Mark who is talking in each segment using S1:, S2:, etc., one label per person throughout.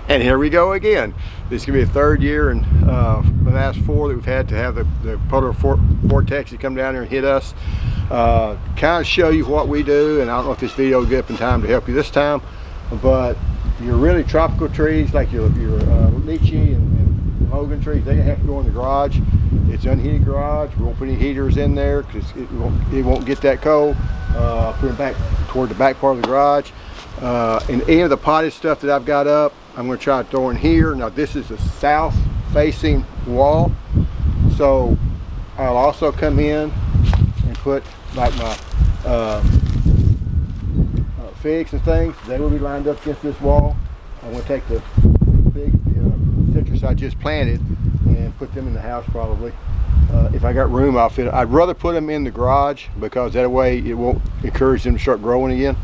S1: And here we go again. This is going to be the third year in the last 4 that we've had to have the polar vortex to come down here and hit us. Kind of show you what we do, and I don't know if this video will get up in time to help you this time, but your really tropical trees like your lychee and Logan trees, they have to go in the garage. It's an unheated garage. We won't put any heaters in there because it won't get that cold. Put them back toward the back part of the garage. And any of the potted stuff that I've got up, I'm going to try to throw in here. Now this is a south facing wall, so I'll also come in and put like my figs and things. They will be lined up against this wall. I'm going to take the figs, the citrus I just planted, and put them in the house probably. If I got room, I'll fit it. I'd rather put them in the garage because that way it won't encourage them to start growing again.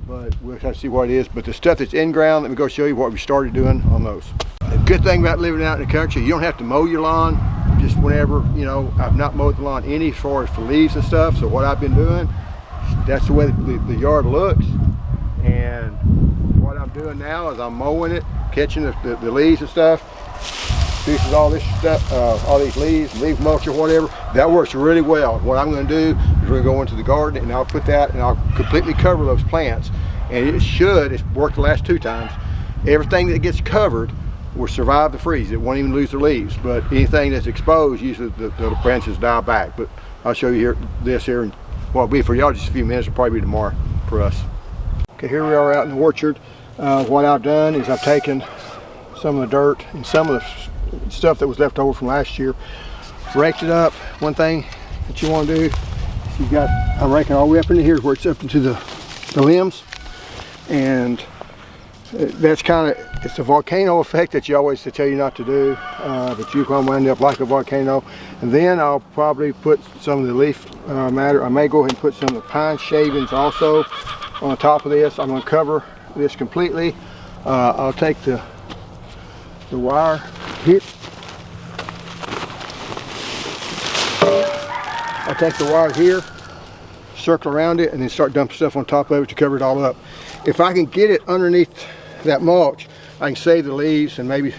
S1: But we'll have to see what it is. But the stuff that's in ground, let me go show you what we started doing on those. The good thing about living out in the country, you don't have to mow your lawn just whenever, you know. I've not mowed the lawn any as far as for leaves and stuff. So what I've been doing, that's the way the yard looks. And what I'm doing now is I'm mowing it, catching the leaves and stuff. Pieces all this stuff, all these leaves, leaf mulch or whatever. That works really well. What I'm going to do is we're going to go into the garden and I'll put that and I'll completely cover those plants. And it's worked the last 2 times. Everything that gets covered will survive the freeze. It won't even lose their leaves. But anything that's exposed, usually the branches die back. But I'll show you this here, and well, it'll be for y'all just a few minutes. It'll probably be tomorrow for us. Okay, here we are out in the orchard. What I've done is I've taken some of the dirt and some of the stuff that was left over from last year, raked it up. One thing that you want to do is I'm raking all the way up into here where it's up into the limbs, and that's it's a volcano effect that you always tell you not to do, but you're going to wind up like a volcano. And then I'll probably put some of the leaf matter. I may go ahead and put some of the pine shavings also on top of this. I'm going to cover this completely. I'll take the wire here. I'll take the wire here, circle around it, and then start dumping stuff on top of it to cover it all up. If I can get it underneath that mulch, I can save the leaves and maybe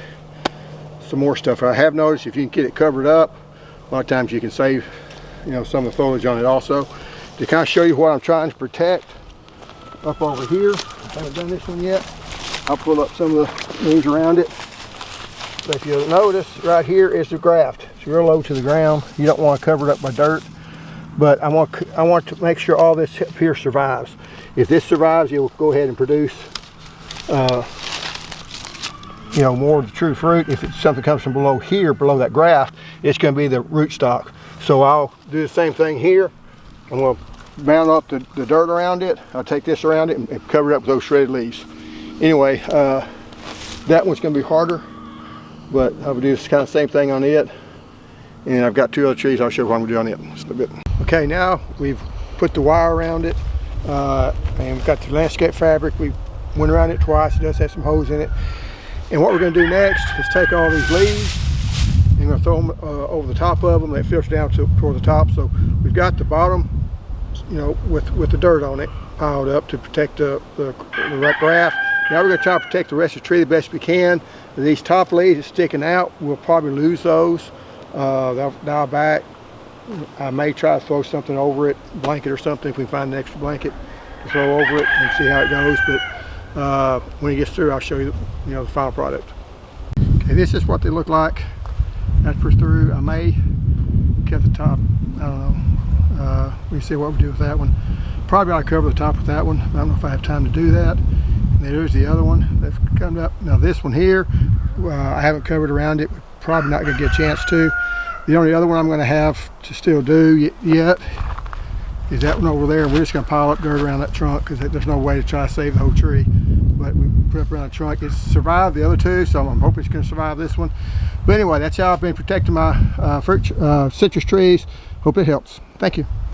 S1: some more stuff. I have noticed if you can get it covered up, a lot of times you can save, you know, some of the foliage on it also. To kind of show you what I'm trying to protect up over here, I haven't done this one yet. I'll pull up some of the things around it. But if you'll notice, right here is the graft. It's real low to the ground. You don't want to cover it up by dirt. But I want to make sure all this up here survives. If this survives, it will go ahead and produce, you know, more of the true fruit. If it's something comes from below here, below that graft, it's going to be the root stock. So I'll do the same thing here. I'm going to bound up the dirt around it. I'll take this around it and cover it up with those shredded leaves. Anyway, that one's going to be harder, but I'll do this kind of same thing on it. And I've got 2 other trees. I'll show you what I'm going to do on it just a bit. Okay, now we've put the wire around it, and we've got the landscape fabric. We went around it twice. It does have some holes in it. And what we're going to do next is take all these leaves and we're going to throw them over the top of them. They filter down toward the top. So we've got the bottom, you know, with the dirt on it piled up to protect the graft. Now we're going to try to protect the rest of the tree the best we can. These top leaves are sticking out. We'll probably lose those. They'll die back. I may try to throw something over it, blanket or something, if we can find an extra blanket to throw over it and see how it goes. But when it gets through, I'll show you, the final product. Okay, this is what they look like after it's through. I may cut the top. I don't know. We see what we do with that one. Probably ought to cover the top with that one. I don't know if I have time to do that. And there's the other one that's coming up. Now this one here, I haven't covered around it. We're probably not going to get a chance to. The only other one I'm going to have to still do yet is that one over there. We're just going to pile up dirt around that trunk because there's no way to try to save the whole tree. But we put up around the trunk. It's survived the other 2, so I'm hoping it's going to survive this one. But anyway, that's how I've been protecting my citrus trees. Hope it helps. Thank you.